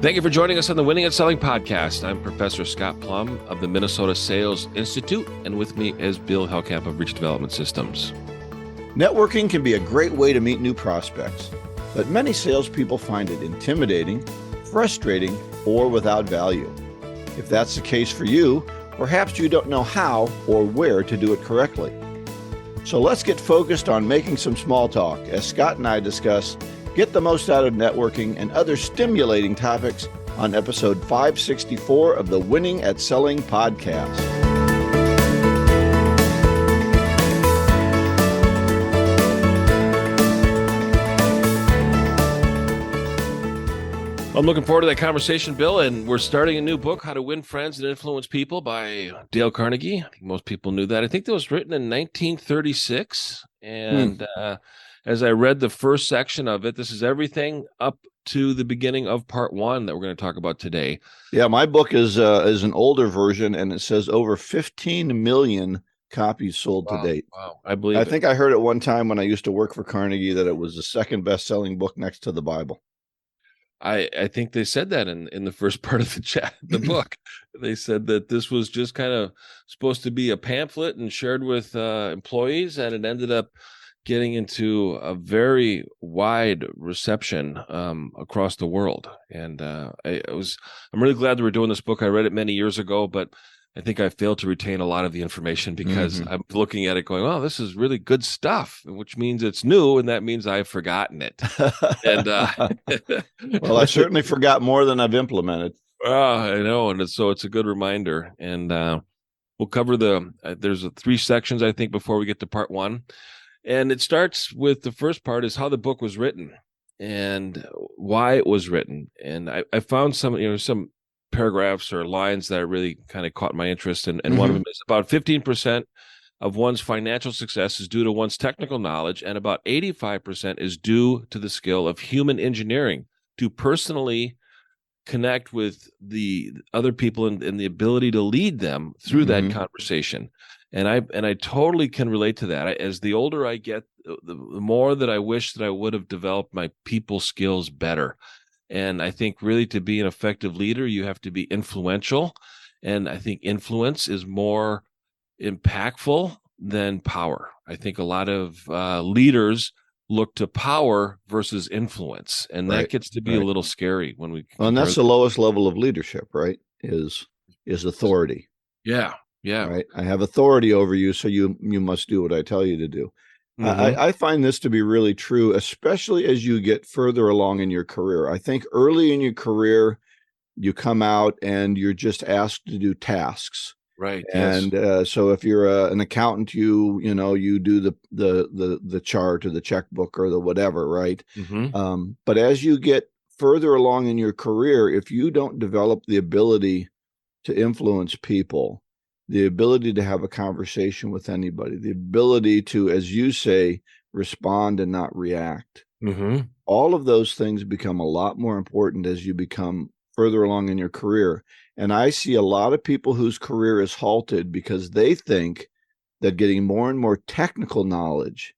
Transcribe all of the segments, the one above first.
Thank you for joining us on the Winning at Selling podcast. I'm Professor Scott Plum of the Minnesota Sales Institute, and with me is Bill Hellkamp of Reach Development Systems. Networking can be a great way to meet new prospects, but many salespeople find it intimidating, frustrating, or without value. If that's the case for you, perhaps you don't know how or where to do it correctly. So let's get focused on making some small talk as Scott and I discuss get the most out of networking and other stimulating topics on episode 564 of the Winning at Selling podcast. I'm looking forward to that conversation, Bill, and we're starting a new book, How to Win Friends and Influence People by Dale Carnegie. I think most people knew that. I think that was written in 1936, and as I read the first section of it, this is everything up to the beginning of part one that we're going to talk about today. Yeah, my book is an older version, and it says over 15 million copies sold to date. Wow, I believe I think I heard at one time when I used to work for Carnegie that it was the second best-selling book next to the Bible. I think they said that in the first part of the book. They said that this was just kind of supposed to be a pamphlet and shared with employees, and it ended up getting into a very wide reception across the world. And I'm really glad that we're doing this book. I read it many years ago, but I think I failed to retain a lot of the information because I'm looking at it going, oh, this is really good stuff, which means it's new, and that means I've forgotten it. And well, I certainly forgot more than I've implemented. I know, and so it's a good reminder. And we'll cover there's 3 sections, I think, before we get to part one. And it starts with the first part is how the book was written and why it was written. And I found some paragraphs or lines that really kind of caught my interest. And one of them is about 15% of one's financial success is due to one's technical knowledge, and about 85% is due to the skill of human engineering to personally connect with the other people and the ability to lead them through that conversation. And I totally can relate to that. As the older I get, the more that I wish that I would have developed my people skills better. And I think really to be an effective leader, you have to be influential. And I think influence is more impactful than power. I think a lot of leaders look to power versus influence. And that gets to be a little scary when we... Well, and that's the lowest level of leadership, right? Is authority. Yeah. Yeah. Right. I have authority over you, so you must do what I tell you to do. I find this to be really true, especially as you get further along in your career. I think early in your career, you come out and you're just asked to do tasks. Right. And so if you're an accountant, you do the chart or the checkbook or the whatever. Right. But as you get further along in your career, if you don't develop the ability to influence people, the ability to have a conversation with anybody, the ability to, as you say, respond and not react. All of those things become a lot more important as you become further along in your career. And I see a lot of people whose career is halted because they think that getting more and more technical knowledge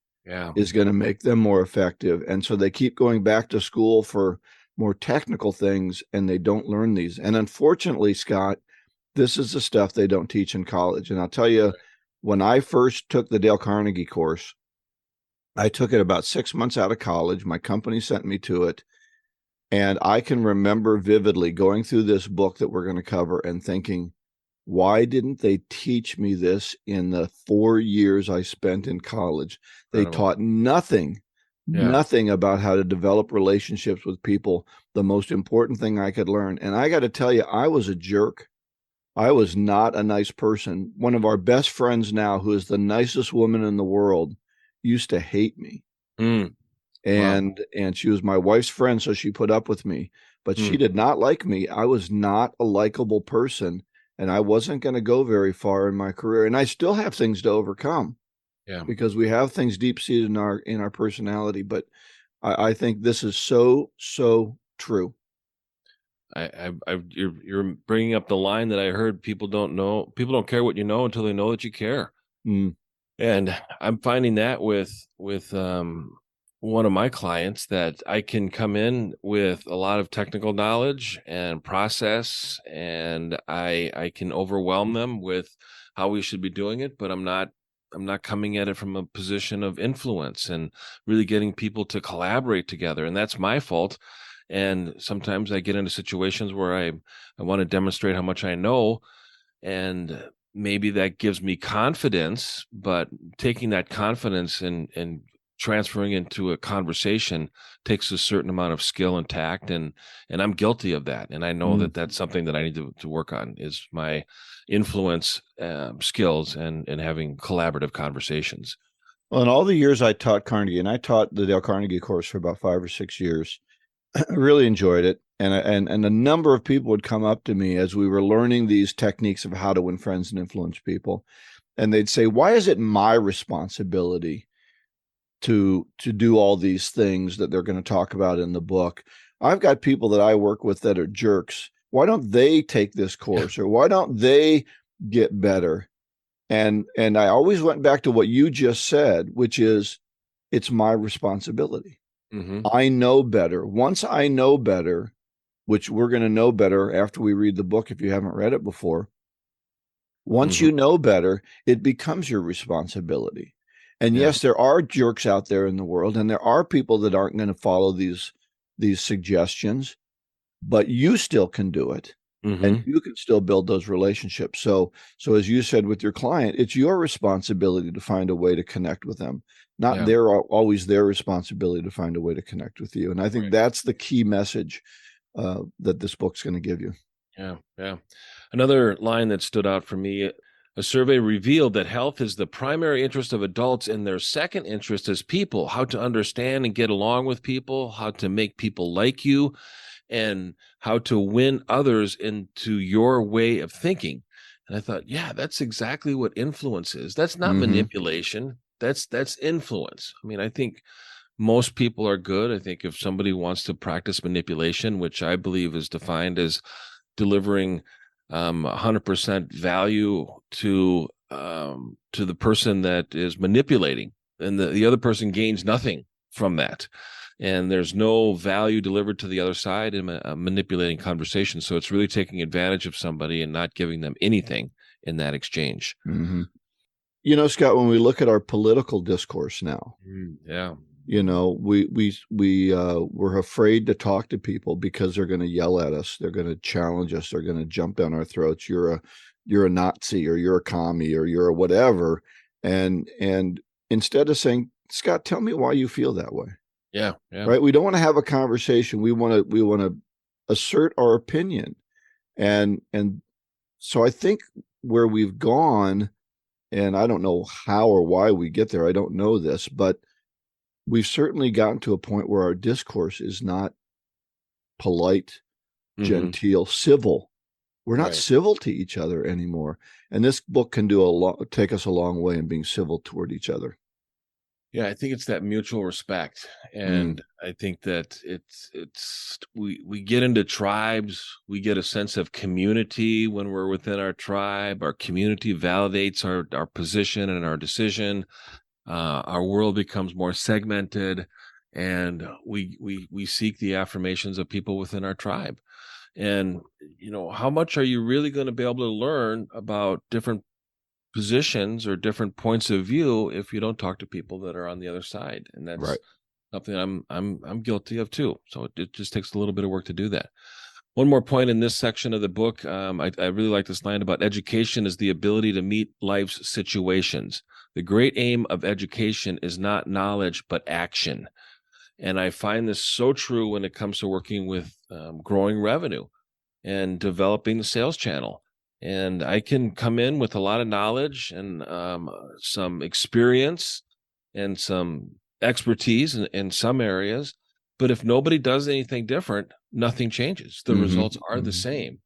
is going to make them more effective. And so they keep going back to school for more technical things, and they don't learn these. And unfortunately, Scott, this is the stuff they don't teach in college. And I'll tell you, when I first took the Dale Carnegie course, I took it about 6 months out of college. My company sent me to it. And I can remember vividly going through this book that we're going to cover and thinking, why didn't they teach me this in the 4 years I spent in college? They taught nothing about how to develop relationships with people, the most important thing I could learn. And I got to tell you, I was a jerk. I was not a nice person. One of our best friends now, who is the nicest woman in the world, used to hate me. And she was my wife's friend, so she put up with me. But she did not like me. I was not a likable person, and I wasn't going to go very far in my career. And I still have things to overcome. Because we have things deep-seated in our personality. But I think this is so true. You're bringing up the line that I heard. People don't care what you know until they know that you care. And I'm finding that with one of my clients that I can come in with a lot of technical knowledge and process, and I can overwhelm them with how we should be doing it, but I'm not coming at it from a position of influence and really getting people to collaborate together. And that's my fault. And sometimes I get into situations where I want to demonstrate how much I know, and maybe that gives me confidence, but taking that confidence and transferring into a conversation takes a certain amount of skill and tact, and I'm guilty of that, and I know that that's something that I need to work on, is my influence skills and having collaborative conversations. Well, in all the years I taught Carnegie, and I taught the Dale Carnegie course for about 5 or 6 years, I really enjoyed it. And a number of people would come up to me as we were learning these techniques of how to win friends and influence people. And they'd say, why is it my responsibility to do all these things that they're going to talk about in the book? I've got people that I work with that are jerks. Why don't they take this course, or why don't they get better? And I always went back to what you just said, which is, it's my responsibility. Mm-hmm. I know better. Once I know better, which we're going to know better after we read the book if you haven't read it before. Once Mm-hmm. you know better, it becomes your responsibility. And Yeah. yes, there are jerks out there in the world, and there are people that aren't going to follow these suggestions, but you still can do it. And Mm-hmm. you can still build those relationships. So as you said with your client, it's your responsibility to find a way to connect with them, not Yeah. always their responsibility to find a way to connect with you. And I think Right. that's the key message that this book's going to give you. Yeah. Yeah. Another line that stood out for me: a survey revealed that health is the primary interest of adults, and their second interest is people, how to understand and get along with people, how to make people like you, and how to win others into your way of thinking. And I thought, yeah, that's exactly what influence is. That's not Mm-hmm. manipulation. That's influence. I mean, I think most people are good. I think if somebody wants to practice manipulation, which I believe is defined as delivering 100% value to the person that is manipulating, and the other person gains nothing from that, and there's no value delivered to the other side in a manipulating conversation. So it's really taking advantage of somebody and not giving them anything in that exchange. Mm-hmm. You know, Scott, when we look at our political discourse now, Yeah. you know, we're afraid to talk to people because they're going to yell at us, they're going to challenge us, they're going to jump down our throats. You're a Nazi, or you're a commie, or you're a whatever. And instead of saying, Scott, tell me why you feel that way. Yeah. Yeah. Right? We don't want to have a conversation. We want to assert our opinion. And so I think where we've gone, and I don't know how or why we get there, I don't know this, but we've certainly gotten to a point where our discourse is not polite, Mm-hmm. genteel, civil. We're not Right. civil to each other anymore. And this book can take us a long way in being civil toward each other. Yeah, I think it's that mutual respect, Mm, and I think that we get into tribes, we get a sense of community when we're within our tribe. Our community validates our position and our decision. Our world becomes more segmented, and we seek the affirmations of people within our tribe. And how much are you really going to be able to learn about different positions or different points of view if you don't talk to people that are on the other side? And that's right. something I'm guilty of too. So it just takes a little bit of work to do that. One more point in this section of the book, I really like this line about education is the ability to meet life's situations. The great aim of education is not knowledge but action. And I find this so true when it comes to working with growing revenue and developing the sales channel. And I can come in with a lot of knowledge and some experience and some expertise in some areas. But if nobody does anything different, nothing changes. The Mm-hmm, results are the mm-hmm. same.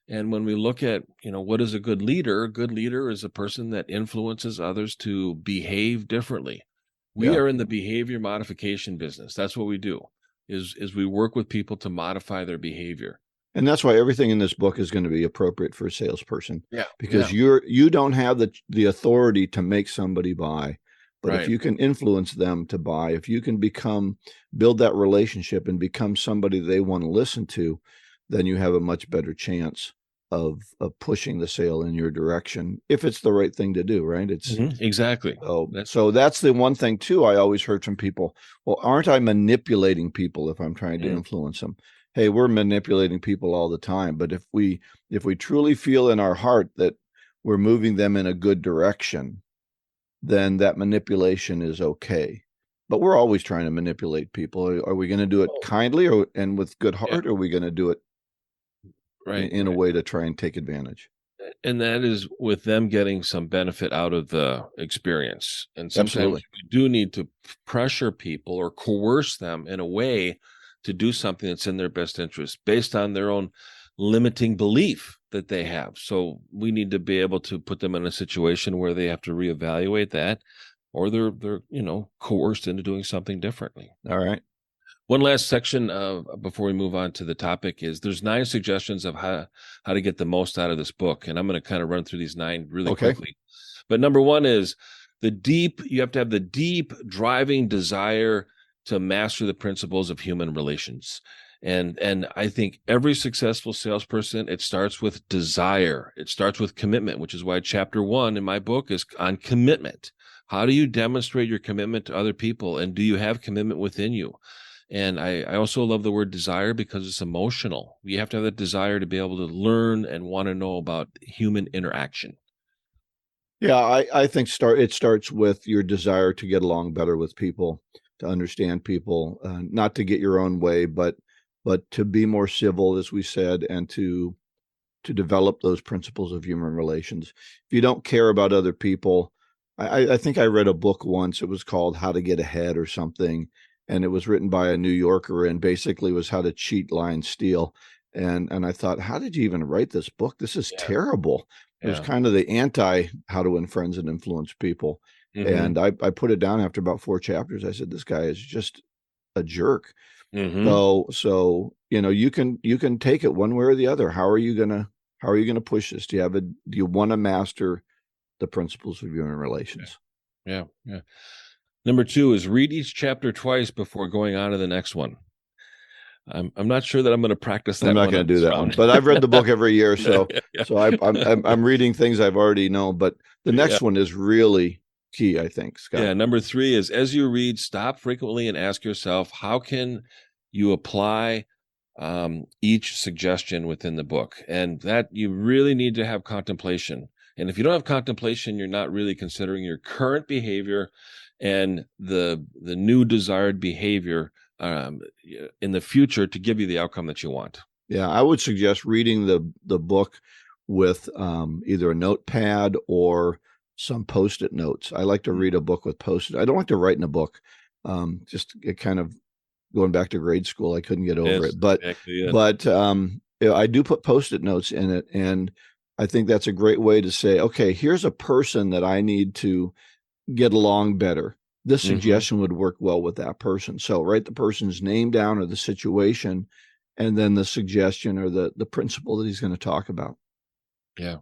And when we look at, what is a good leader is a person that influences others to behave differently. We Yeah. are in the behavior modification business. That's what we do, is we work with people to modify their behavior. And that's why everything in this book is going to be appropriate for a salesperson, Yeah. because Yeah. you don't have the authority to make somebody buy, But if Right. you can influence them to buy, if you can build that relationship and become somebody they want to listen to, then you have a much better chance of pushing the sale in your direction if it's the right thing to do, right? Exactly. So that's the one thing too I always heard from people. Well, aren't I manipulating people if I'm trying to influence them? Hey, we're manipulating people all the time, but if we truly feel in our heart that we're moving them in a good direction, then that manipulation is okay. But we're always trying to manipulate people. Are we going to do it kindly and with good Yeah. heart, or are we going to do it Right. in a way to try and take advantage? And that is with them getting some benefit out of the experience. And sometimes Absolutely. we do need to pressure people or coerce them in a way to do something that's in their best interest based on their own limiting belief that they have. So we need to be able to put them in a situation where they have to reevaluate that, or they're coerced into doing something differently. All right. One last section before we move on to the topic is there's 9 suggestions of how to get the most out of this book, and I'm going to kind of run through these 9 really quickly. But number 1 is you have to have the deep driving desire to master the principles of human relations. And I think every successful salesperson, it starts with desire. It starts with commitment, which is why chapter 1 in my book is on commitment. How do you demonstrate your commitment to other people, and do you have commitment within you? And I also love the word desire because it's emotional. You have to have that desire to be able to learn and want to know about human interaction. Yeah, I think it starts with your desire to get along better with people, to understand people, not to get your own way, but to be more civil, as we said, and to develop those principles of human relations. If you don't care about other people, I think I read a book once. It was called How to Get Ahead or something, and it was written by a New Yorker, and basically was how to cheat, lie, and steal. And I thought, how did you even write this book? This is terrible. It was kind of the anti how to win friends and influence people. And I put it down after about 4 chapters. I said, this guy is just a jerk. So you can take it one way or the other. How are you gonna push this? Do you want to master the principles of human relations? Yeah. Number 2 is read each chapter twice before going on to the next one. I'm not sure that I'm going to practice that. I'm not going to do that one, but I've read the book every year, so I'm reading things I've already known. But the next one is really key, I think, Scott. Yeah. Number 3 is as you read, stop frequently and ask yourself, how can you apply each suggestion within the book? And that you really need to have contemplation. And if you don't have contemplation, you're not really considering your current behavior and the new desired behavior in the future to give you the outcome that you want. Yeah, I would suggest reading the book with either a notepad or some Post-it notes. I like to read a book with Post-it. I don't like to write in a book. Just it kind of going back to grade school, I couldn't get over it. But I do put Post-it notes in it, and I think that's a great way to say, okay, here's a person that I need to get along better. This suggestion would work well with that person. So write the person's name down or the situation, and then the suggestion or the principle that he's going to talk about. Yeah.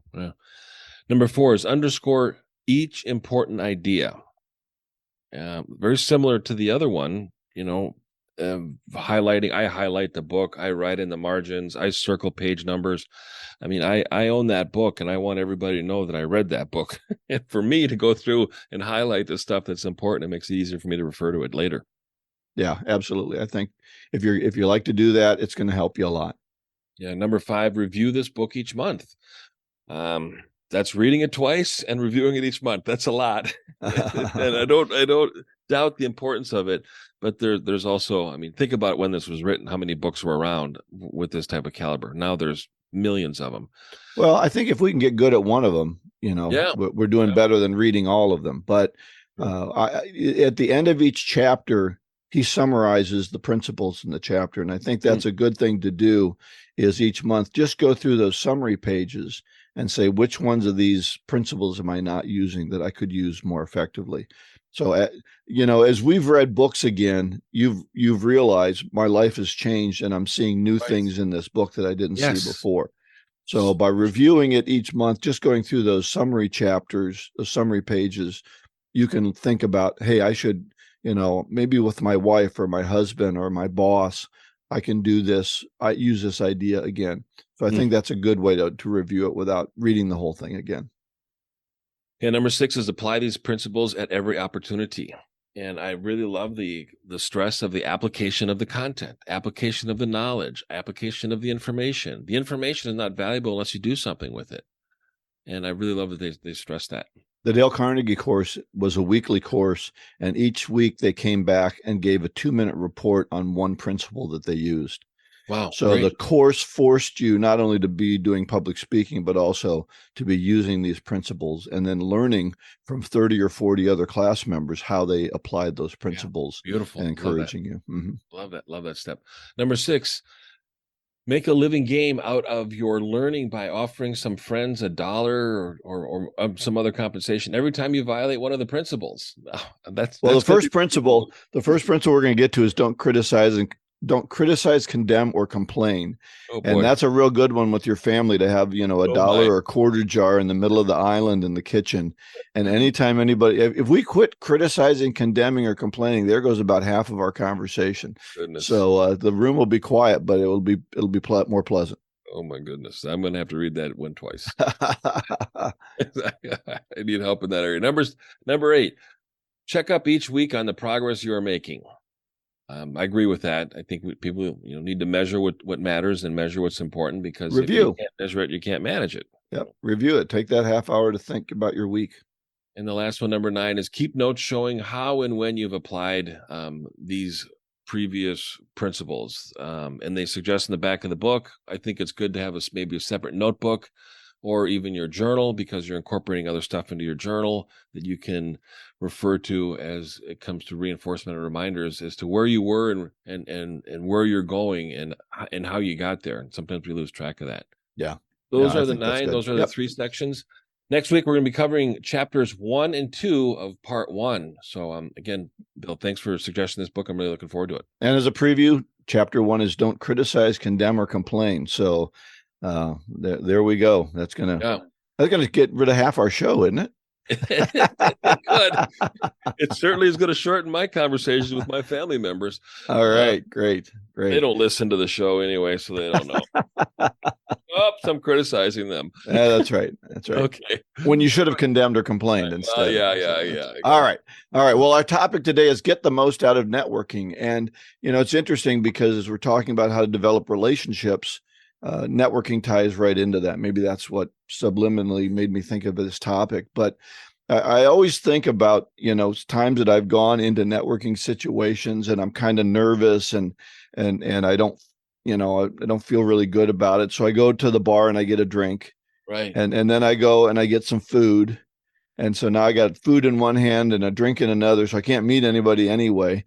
Number 4 is underscore each important idea. Very similar to the other one, highlighting. I highlight the book. I write in the margins. I circle page numbers. I mean, I own that book, and I want everybody to know that I read that book. And for me to go through and highlight the stuff that's important, it makes it easier for me to refer to it later. Yeah, absolutely. I think if you like to do that, it's going to help you a lot. Yeah. Number 5, review this book each month. That's reading it twice and reviewing it each month. That's a lot. And I don't doubt the importance of it, but there's also, I mean, think about when this was written, how many books were around with this type of caliber. Now there's millions of them. Well, I think if we can get good at one of them, we're doing better than reading all of them. But at the end of each chapter, he summarizes the principles in the chapter. And I think that's a good thing to do, is each month just go through those summary pages and say, which ones of these principles am I not using that I could use more effectively? So, as we've read books again, you've realized my life has changed, and I'm seeing new things in this book that I didn't see before. So by reviewing it each month, just going through those summary chapters, the summary pages, you can think about, hey, I should, maybe with my wife or my husband or my boss, I can do this. I use this idea again. So I Mm. think that's a good way to review it without reading the whole thing again. And number 6 is apply these principles at every opportunity. And I really love the stress of the application of the content, application of the knowledge, application of the information. The information is not valuable unless you do something with it. And I really love that they stress that. The Dale Carnegie course was a weekly course, and each week they came back and gave a 2-minute report on one principle that they used. Wow, So great. the course forced you not only to be doing public speaking, but also to be using these principles and then learning from 30 or 40 other class members how they applied those principles. Yeah, beautiful. And encouraging you. Mm-hmm. Love that step. Number 6, make a living game out of your learning by offering some friends $1 or some other compensation every time you violate one of the principles. That's the first principle we're going to get to is don't criticize, condemn, or complain. And that's a real good one with your family, to have, $1 or a quarter jar in the middle of the island in the kitchen. And anytime if we quit criticizing, condemning, or complaining, there goes about half of our conversation. Goodness. So the room will be quiet, but it'll be more pleasant. Oh my goodness. I'm going to have to read that one twice. I need help in that area. Number 8, check up each week on the progress you are making. I agree with that. I think people, need to measure what matters and measure what's important, because if you can't measure it, you can't manage it. Yep. Review it. Take that half hour to think about your week. And the last one, number 9, is keep notes showing how and when you've applied these previous principles. And they suggest in the back of the book, I think it's good to have maybe a separate notebook or even your journal, because you're incorporating other stuff into your journal that you can refer to as it comes to reinforcement and reminders as to where you were and where you're going and how you got there. And sometimes we lose track of that. Yeah. Those are the 9. Those are the 3 sections. Next week, we're going to be covering chapters 1 and 2 of part 1. So again, Bill, thanks for suggesting this book. I'm really looking forward to it. And as a preview, chapter 1 is don't criticize, condemn, or complain. So there we go. That's gonna get rid of half our show, isn't it? It could. It certainly is going to shorten my conversations with my family members. All right, great. They don't listen to the show anyway, so they don't know. Oops, I'm criticizing them. Yeah, that's right. Okay. When you should have condemned or complained instead. Yeah. Exactly. All right. Well, our topic today is get the most out of networking. And, it's interesting because as we're talking about how to develop relationships, networking ties right into that. Maybe that's what subliminally made me think of this topic. But I always think about, times that I've gone into networking situations and I'm kind of nervous and I don't, I don't feel really good about it. So I go to the bar and I get a drink. Right. And then I go and I get some food. And so now I got food in one hand and a drink in another. So I can't meet anybody anyway.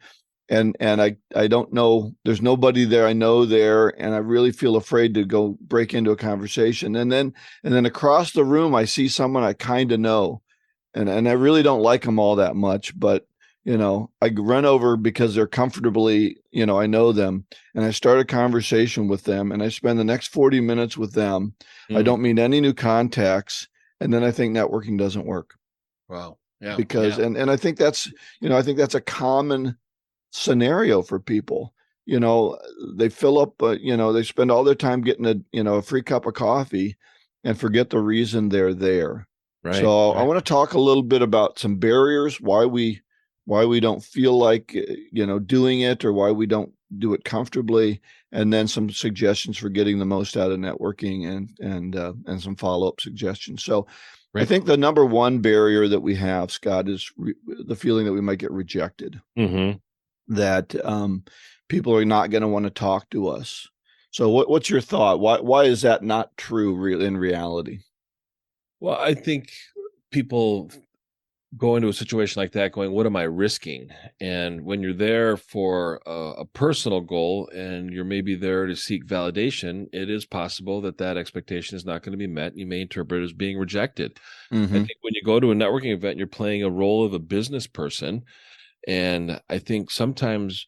And I don't know, there's nobody there I know there, and I really feel afraid to go break into a conversation. And then across the room I see someone I kind of know, and I really don't like them all that much, but I run over because they're comfortably, I know them, and I start a conversation with them, and I spend the next 40 minutes with them. I don't meet any new contacts, and then I think networking doesn't work. Wow. Yeah. Because and I think that's a common scenario for people. They fill up, they spend all their time getting a free cup of coffee and forget the reason they're there. Right. So I want to talk a little bit about some barriers, why we don't feel like, doing it, or why we don't do it comfortably. And then some suggestions for getting the most out of networking and some follow-up suggestions. So right. I think the number one barrier that we have, Scott, is the feeling that we might get rejected. Mm-hmm. That people are not going to want to talk to us. So what's your thought? Why is that not true in reality? Well, I think people go into a situation like that going, what am I risking? And when you're there for a personal goal and you're maybe there to seek validation, it is possible that expectation is not going to be met. You may interpret it as being rejected. Mm-hmm. I think when you go to a networking event, you're playing a role of a business person. And I think sometimes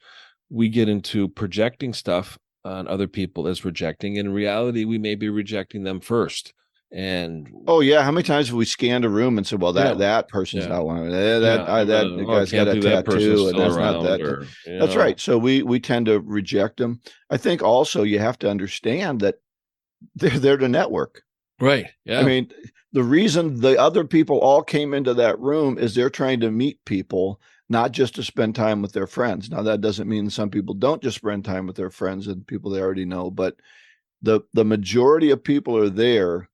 we get into projecting stuff on other people as rejecting. In reality, we may be rejecting them first. And Oh yeah, how many times have we scanned a room and said, "Well, yeah, that person's yeah, not one. yeah. That I guy's got can't a believe that person's tattoo, and still that's not around, that." or That's right. So we tend to reject them. I think also you have to understand that they're there to network. right, I yeah, mean, the reason the other people all came into that room is they're trying to meet people, not just to spend time with their friends. Now, that doesn't mean some people don't just spend time with their friends and people they already know, but the majority of people are there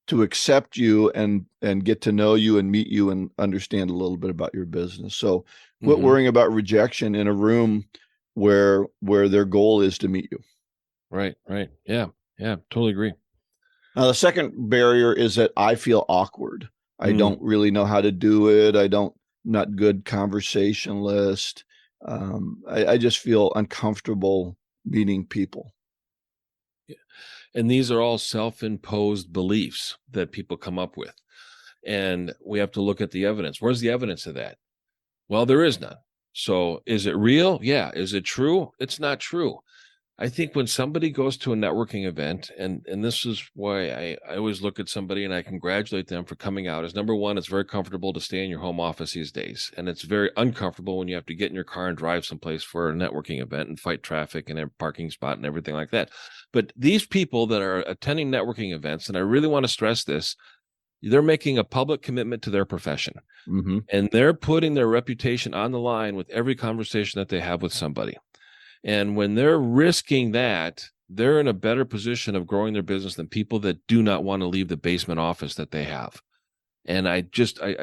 to accept you and get to know you and meet you and understand a little bit about your business. So quit hmm, worrying about rejection in a room where their goal is to meet you. right, right, yeah, yeah, totally agree. Now, the second barrier is that I feel awkward. I Mm. don't really know how to do it. Not good conversationalist. I just feel uncomfortable meeting people. And these are all self-imposed beliefs that people come up with. And we have to look at the evidence. Where's the evidence of that? Well, there is none. So is it real? Yeah. Is it true? It's not true. I think when somebody goes to a networking event, and this is why I always look at somebody and I congratulate them for coming out, is number one, it's very comfortable to stay in your home office these days. And it's very uncomfortable when you have to get in your car and drive someplace for a networking event and fight traffic and a parking spot and everything like that. But these people that are attending networking events, and I really want to stress this, they're making a public commitment to their profession, Mm-hmm. and they're putting their reputation on the line with every conversation that they have with somebody. And when they're risking that, they're in a better position of growing their business than people that do not want to leave the basement office that they have. And I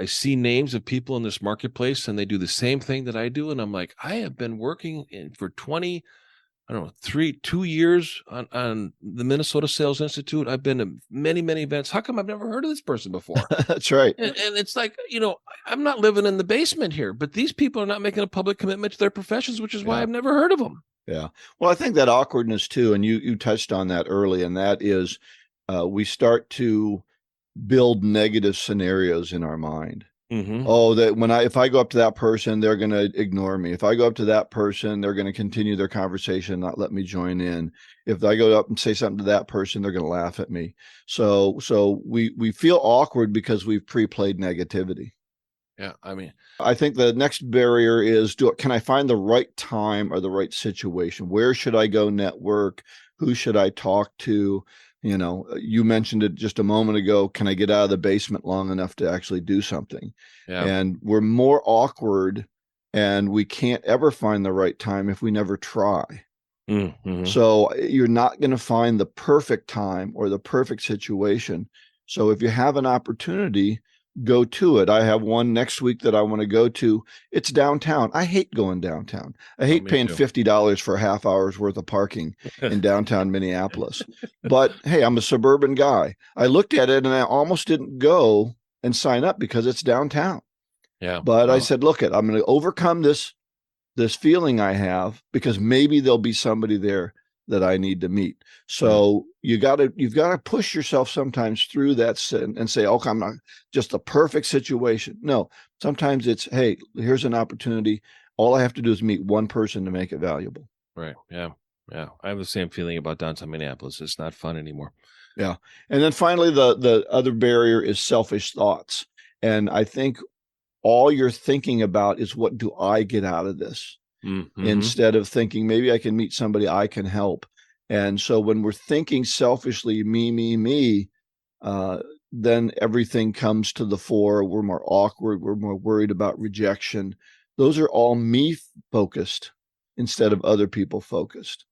see names of people in this marketplace and they do the same thing that I do. And I'm like, I have been working for 20, I don't know, 2 years on the Minnesota Sales Institute. I've been to many, many events. How come I've never heard of this person before? That's right. And it's like, I'm not living in the basement here, but these people are not making a public commitment to their professions, which is why Yeah. I've never heard of them. Yeah. Well, I think that awkwardness too, and you touched on that early, and that is we start to build negative scenarios in our mind. Mm-hmm. Oh, that when if I go up to that person, they're going to ignore me. If I go up to that person, they're going to continue their conversation, not let me join in. If I go up and say something to that person, they're going to laugh at me. So we feel awkward because we've pre-played negativity. Yeah, I mean, I think the next barrier is can I find the right time or the right situation? Where should I go network? Who should I talk to? You mentioned it just a moment ago. Can I get out of the basement long enough to actually do something? yeah. And we're more awkward and we can't ever find the right time if we never try. Mm-hmm. So you're not going to find the perfect time or the perfect situation. So if you have an opportunity, go to it. I have one next week that I want to go to. It's downtown. I hate going downtown. I Oh, hate me paying too. $50 for a half hour's worth of parking in downtown Minneapolis. But hey, I'm a suburban guy. I looked at it and I almost didn't go and sign up because it's downtown. Yeah. But I Well, said, look, I'm going to overcome this feeling I have because maybe there'll be somebody there that I need to meet. mm, So you've got to push yourself sometimes through that and say, okay, I'm not just the perfect situation. No, sometimes it's, hey, here's an opportunity. All I have to do is meet one person to make it valuable. right. Yeah. Yeah. I have the same feeling about downtown Minneapolis. It's not fun anymore. Yeah. And then finally, the other barrier is selfish thoughts. And I think all you're thinking about is what do I get out of this? Mm-hmm. Instead of thinking maybe I can meet somebody I can help. And so when we're thinking selfishly, me, uh, then everything comes to the fore. We're more awkward. We're more worried about rejection. Those are all me focused instead of other people focused.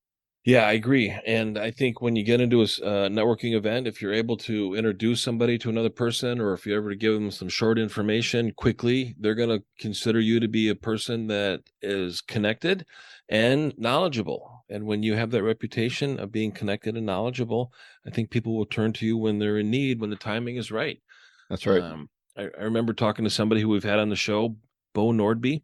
Yeah, I agree. And I think when you get into a networking event, if you're able to introduce somebody to another person, or if you ever give them some short information quickly, they're going to consider you to be a person that is connected and knowledgeable. And when you have that reputation of being connected and knowledgeable, I think people will turn to you when they're in need, when the timing is right. That's right. I remember talking to somebody who we've had on the show, Bo Nordby,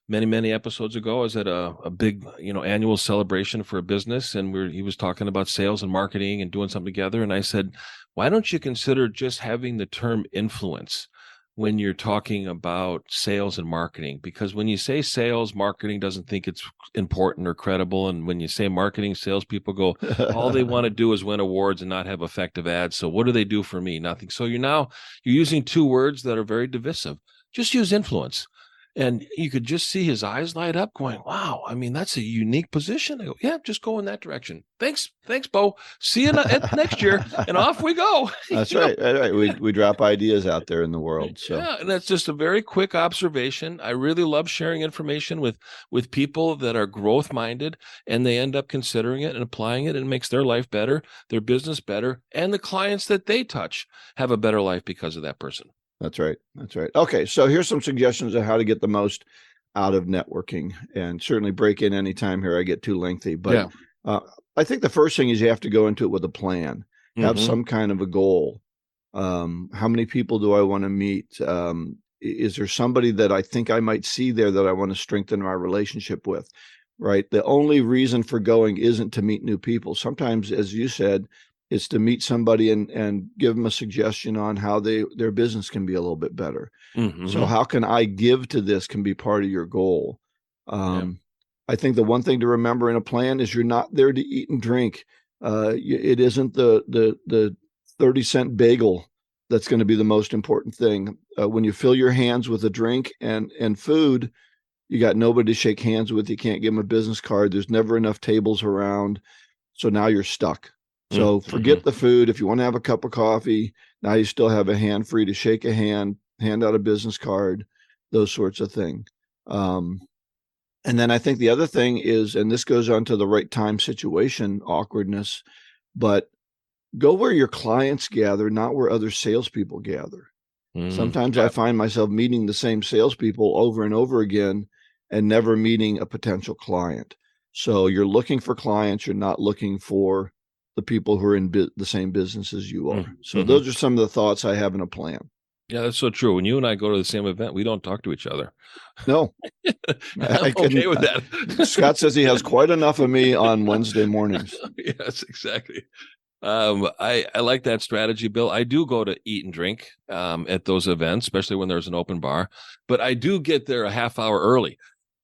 many episodes ago. I was at a big annual celebration for a business, and he was talking about sales and marketing and doing something together, and I said, why don't you consider just having the term influence when you're talking about sales and marketing, because when you say sales, marketing doesn't think it's important or credible. And when you say marketing, salespeople go, all they want to do is win awards and not have effective ads. So what do they do for me? Nothing. So you're using two words that are very divisive. Just use influence. And you could just see his eyes light up going, wow, I mean, that's a unique position. I go, yeah, just go in that direction. Thanks, Bo. See you next year. And off we go. That's right. Right. We drop ideas out there in the world. So yeah, and that's just a very quick observation. I really love sharing information with people that are growth minded, and they end up considering it and applying it, and it makes their life better, their business better, and the clients that they touch have a better life because of that person. That's right. That's right. Okay. So here's some suggestions of how to get the most out of networking, and certainly break in anytime here I get too lengthy. But I think the first thing is you have to go into it with a plan, have some kind of a goal. How many people do I want to meet? Is there somebody that I think I might see there that I want to strengthen my relationship with? Right. The only reason for going isn't to meet new people. Sometimes, as you said, is to meet somebody and give them a suggestion on how their business can be a little bit better. So how can I give to this can be part of your goal. I think the one thing to remember in a plan is you're not there to eat and drink. It isn't the 30-cent bagel that's going to be the most important thing. When you fill your hands with a drink and food, you got nobody to shake hands with. You can't give them a business card. There's never enough tables around. So now you're stuck. So forget the food. If you want to have a cup of coffee, now you still have a hand free to shake a hand, hand out a business card, those sorts of things. And then I think the other thing is, and this goes on to the right time situation awkwardness, but go where your clients gather, not where other salespeople gather. Sometimes I find myself meeting the same salespeople over and over again and never meeting a potential client. So you're looking for clients. You're not looking for the people who are in the same business as you are. So those are some of the thoughts I have in a plan. Yeah, that's so true. When you and I go to the same event, we don't talk to each other. No. I'm okay with that. Scott says he has quite enough of me on Wednesday mornings. Yes, exactly. I like that strategy, Bill. I do go to eat and drink at those events, especially when there's an open bar, but I do get there a half hour early.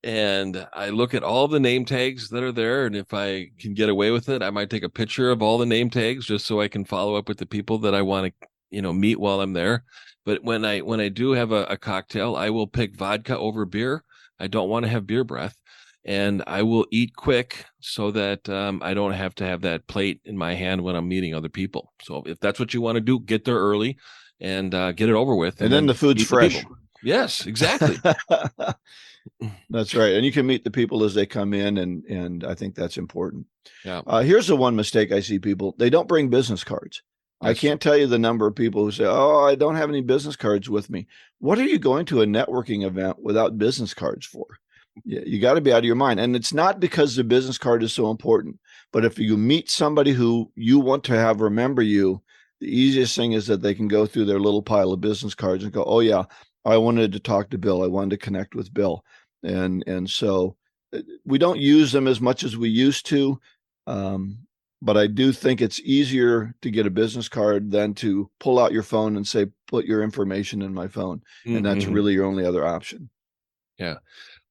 And I look at all the name tags that are there. And if I can get away with it, I might take a picture of all the name tags just so I can follow up with the people that I want to, meet while I'm there. But when I do have a cocktail, I will pick vodka over beer. I don't want to have beer breath. And I will eat quick so that I don't have to have that plate in my hand when I'm meeting other people. So if that's what you want to do, get there early and get it over with. And then the food's fresh. Yes, exactly. That's right. And you can meet the people as they come in, and I think that's important. Yeah. Here's the one mistake I see people. They don't bring business cards. I can't tell you the number of people who say, oh, I don't have any business cards with me. What are you going to a networking event without business cards for? You got to be out of your mind. And it's not because the business card is so important, but if you meet somebody who you want to have remember you, the easiest thing is that they can go through their little pile of business cards and go, oh yeah, I wanted to talk to Bill. I wanted to connect with Bill. And so we don't use them as much as we used to. But I do think it's easier to get a business card than to pull out your phone and say, put your information in my phone. And that's really your only other option. Yeah.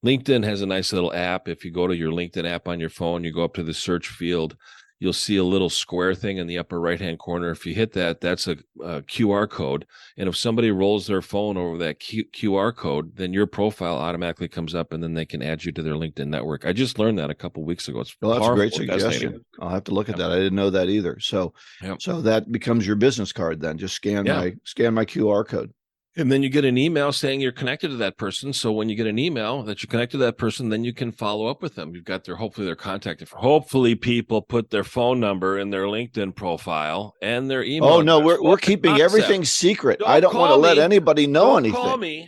LinkedIn has a nice little app. If you go to your LinkedIn app on your phone, you go up to the search field, you'll see a little square thing in the upper right-hand corner. If you hit that, that's a QR code. And if somebody rolls their phone over that QR code, then your profile automatically comes up and then they can add you to their LinkedIn network. I just learned that a couple of weeks ago. It's that's a great suggestion. I'll have to look at that. I didn't know that either. So, so that becomes your business card then. Just scan my QR code. And then you get an email saying you're connected to that person. So when you get an email that you're connected to that person, then you can follow up with them. You've got hopefully their contact info. Hopefully people put their phone number in their LinkedIn profile and their email. Oh no, we're keeping everything secret. I don't want to let anybody know anything. Call me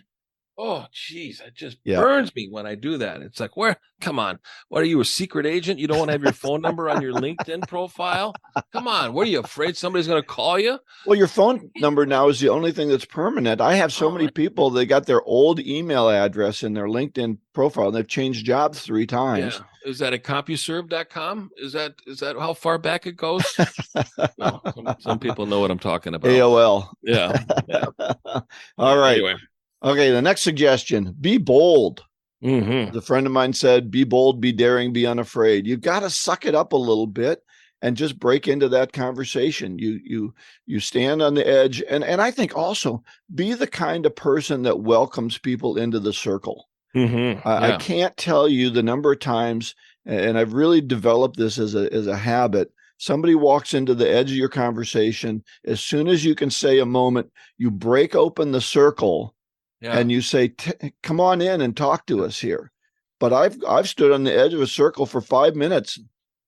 Oh, geez, it just Yeah. burns me when I do that. It's like, where? Come on. What are you, a secret agent? You don't want to have your phone number on your LinkedIn profile? Come on. What are you afraid somebody's going to call you? Well, your phone number now is the only thing that's permanent. I have so Oh, many people, they got their old email address in their LinkedIn profile and they've changed jobs 3 times. yeah. Is that at CompuServe.com? Is that how far back it goes? No, some people know what I'm talking about. AOL. Yeah. Yeah. All Yeah. right. Anyway. Okay. The next suggestion, be bold. Mm-hmm. As a friend of mine said, be bold, be daring, be unafraid. You've got to suck it up a little bit and just break into that conversation. You stand on the edge. And I think also be the kind of person that welcomes people into the circle. Mm-hmm. I Yeah. can't tell you the number of times, and I've really developed this as a habit. Somebody walks into the edge of your conversation. As soon as you can say a moment, you break open the circle Yeah. and you say, "Come on in and talk to us here." But I've stood on the edge of a circle for 5 minutes,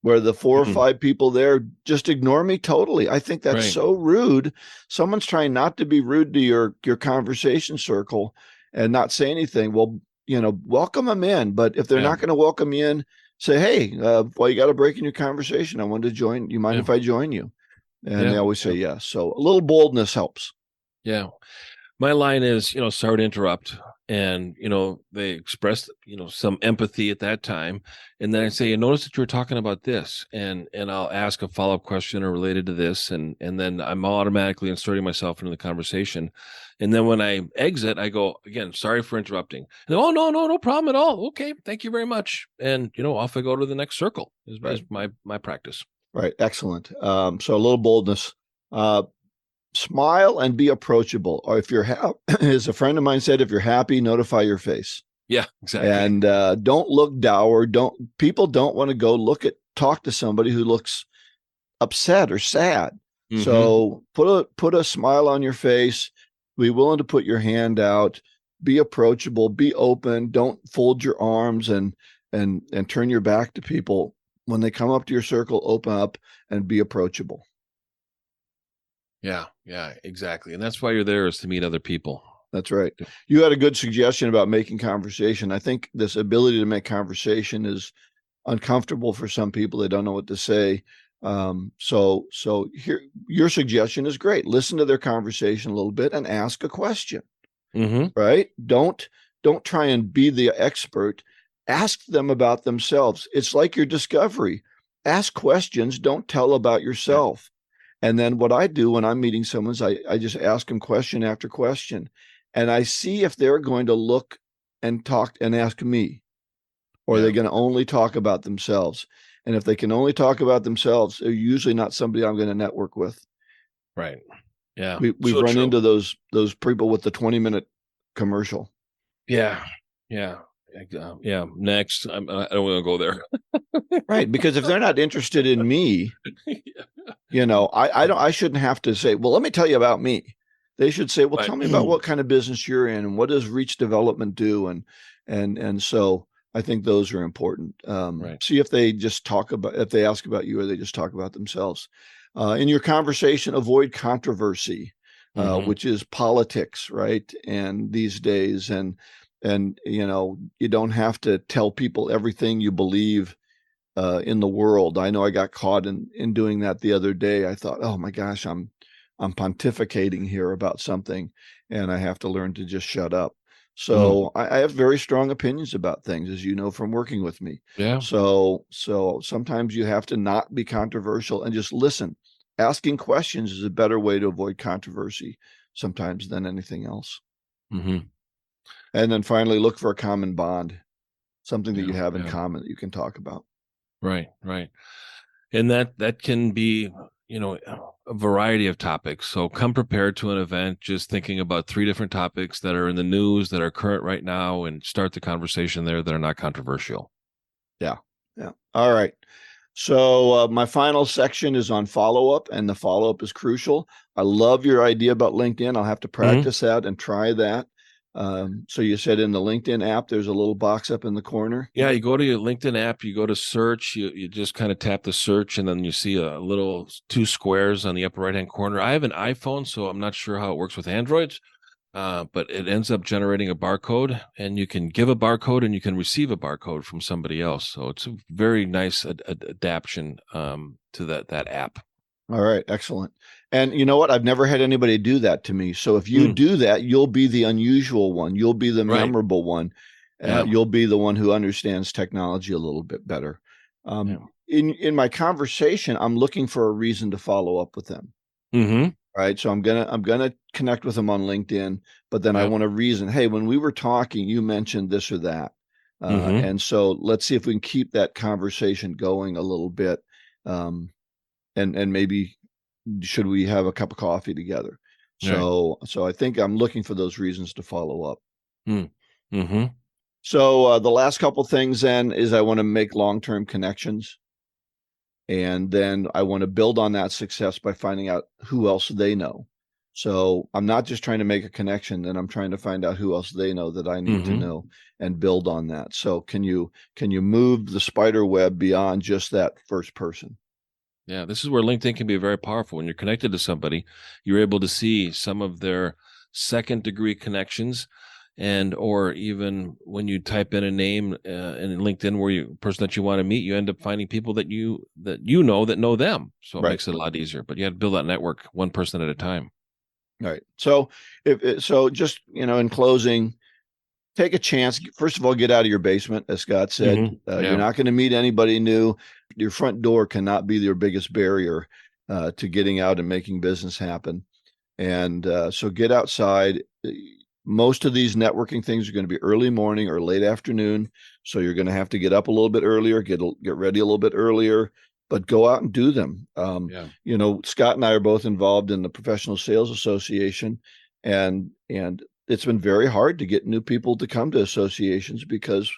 where the four or Mm-hmm. five people there just ignore me totally. I think that's Right. so rude. Someone's trying not to be rude to your conversation circle and not say anything. Well, welcome them in. But if they're Yeah. not going to welcome you in, say, "Hey, well, you got a break in your conversation. I wanted to join. You mind Yeah. if I join you?" And Yeah. they always say Yeah. yes. So a little boldness helps. Yeah. My line is, sorry to interrupt. And, they expressed, some empathy at that time. And then I say, you notice that you were talking about this. And I'll ask a follow-up question or related to this. And then I'm automatically inserting myself into the conversation. And then when I exit, I go, again, sorry for interrupting. And, oh, no, no, no problem at all. Okay. Thank you very much. And, off I go to the next circle is Right. my practice. Right. Excellent. So a little boldness. Smile and be approachable. Or if you're, as a friend of mine said, if you're happy, notify your face. Yeah, exactly. And don't look dour. People don't want to talk to somebody who looks upset or sad. Mm-hmm. So put a smile on your face. Be willing to put your hand out. Be approachable. Be open. Don't fold your arms and turn your back to people. When they come up to your circle, open up and be approachable. Yeah, yeah, exactly. And that's why you're there, is to meet other people. That's right. You had a good suggestion about making conversation. I think this ability to make conversation is uncomfortable for some people. They don't know what to say. So here, your suggestion is great. Listen to their conversation a little bit and ask a question. Mm-hmm. Right? Don't try and be the expert. Ask them about themselves. It's like your discovery. Ask questions. Don't tell about yourself. And then what I do when I'm meeting someone is I just ask them question after question. And I see if they're going to look and talk and ask me, or they're going to only talk about themselves. And if they can only talk about themselves, they're usually not somebody I'm going to network with. Right. Yeah. We've So run true. into those people with the 20-minute commercial. Yeah. Yeah. Yeah. Next, I don't want to go there. Right. Because if they're not interested in me, I shouldn't have to say, well, let me tell you about me. They should say, well, But, tell me about what kind of business you're in and what does reach development do? And so I think those are important. right. See if they just if they ask about you or they just talk about themselves. In your conversation, avoid controversy, Mm-hmm. which is politics, right? And these days, and you don't have to tell people everything you believe in the world. I know I got caught in doing that the other day. I thought, oh my gosh, I'm pontificating here about something, and I have to learn to just shut up. So I have very strong opinions about things, as you know from working with me. Yeah. So sometimes you have to not be controversial and just listen. Asking questions is a better way to avoid controversy sometimes than anything else. Mm-hmm. And then finally, look for a common bond, something that you Yeah. have in Yeah. common that you can talk about. Right. Right. And that can be, a variety of topics. So come prepared to an event, just thinking about 3 different topics that are in the news, that are current right now, and start the conversation there that are not controversial. Yeah. Yeah. All right. So my final section is on follow-up, and the follow-up is crucial. I love your idea about LinkedIn. I'll have to practice that and try that. So you said in the LinkedIn app, there's a little box up in the corner. Yeah, you go to your LinkedIn app, you go to search, you just kind of tap the search, and then you see a little 2 squares on the upper right-hand corner. I have an iPhone, so I'm not sure how it works with Androids, but it ends up generating a barcode, and you can give a barcode and you can receive a barcode from somebody else. So it's a very nice adaptation to that app. All right, excellent. And you know what? I've never had anybody do that to me. So if you do that, you'll be the unusual one. You'll be the memorable one. You'll be the one who understands technology a little bit better. In my conversation, I'm looking for a reason to follow up with them. Right. So I'm gonna connect with them on LinkedIn, but then I want a reason. Hey, when we were talking, you mentioned this or that. And so let's see if we can keep that conversation going a little bit. And maybe should we have a cup of coffee together? So I think I'm looking for those reasons to follow up. So the last couple things then is I want to make long-term connections. And then I want to build on that success by finding out who else they know. So I'm not just trying to make a connection, then I'm trying to find out who else they know that I need to know and build on that. So can you move the spider web beyond just that first person? Yeah, this is where LinkedIn can be very powerful. When you're connected to somebody, you're able to see some of their second degree connections, and or even when you type in a name in LinkedIn where you person that you want to meet, you end up finding people that you know them. So it makes it a lot easier. But you have to build that network one person at a time. Right. So just in closing, take a chance. First of all, get out of your basement, as Scott said. You're not going to meet anybody new. Your front door cannot be your biggest barrier to getting out and making business happen. And so get outside. Most of these networking things are going to be early morning or late afternoon. So you're going to have to get up a little bit earlier, get ready a little bit earlier, but go out and do them. Scott and I are both involved in the Professional Sales Association, and it's been very hard to get new people to come to associations because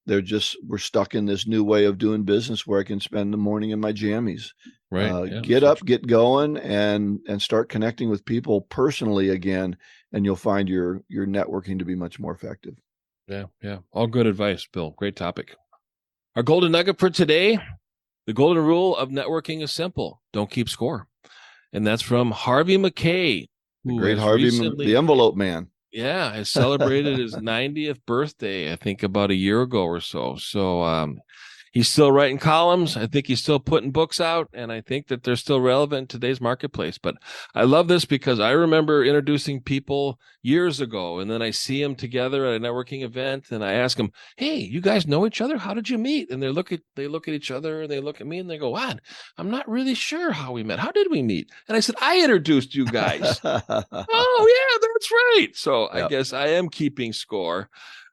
we're stuck in this new way of doing business where I can spend the morning in my jammies. Get up, get going, and start connecting with people personally again, and you'll find your networking to be much more effective. Yeah. All good advice, Bill. Great topic. Our golden nugget for today: the golden rule of networking is simple. Don't keep score. And that's from Harvey McKay. The great Harvey, the envelope man. Yeah, has celebrated his 90th birthday, I think about a year ago or so. So he's still writing columns. I think he's still putting books out, and I think that they're still relevant in today's marketplace. But I love this because I remember introducing people years ago, and then I see them together at a networking event, and I ask them, "Hey, you guys know each other? How did you meet?" And they look at each other, and they look at me, and they go, "What? I'm not really sure how we met. How did we meet?" And I said, "I introduced you guys." Oh yeah, that's right. So I guess I am keeping score.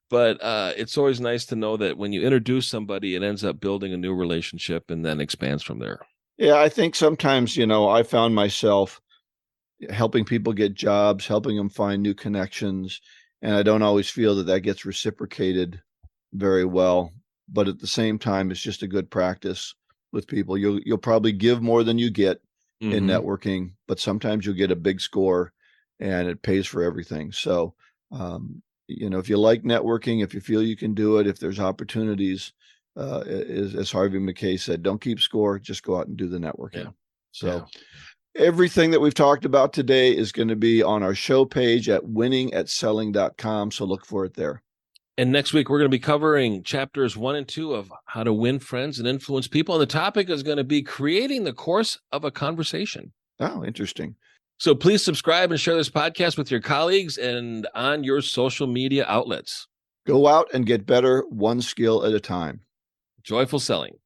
But it's always nice to know that when you introduce somebody, it ends up building a new relationship and then expands from there. Yeah, I think sometimes, I found myself helping people get jobs, helping them find new connections, and I don't always feel that gets reciprocated very well. But at the same time, it's just a good practice with people. You'll probably give more than you get in networking, but sometimes you'll get a big score, and it pays for everything. So, if you like networking, if you feel you can do it, if there's opportunities, as Harvey McKay said, don't keep score, just go out and do the networking. Everything that we've talked about today is going to be on our show page at winningatselling.com. So look for it there. And next week, we're going to be covering chapters 1 and 2 of how to win friends and influence people. And the topic is going to be creating the course of a conversation. Oh, interesting. So please subscribe and share this podcast with your colleagues and on your social media outlets. Go out and get better one skill at a time. Joyful selling.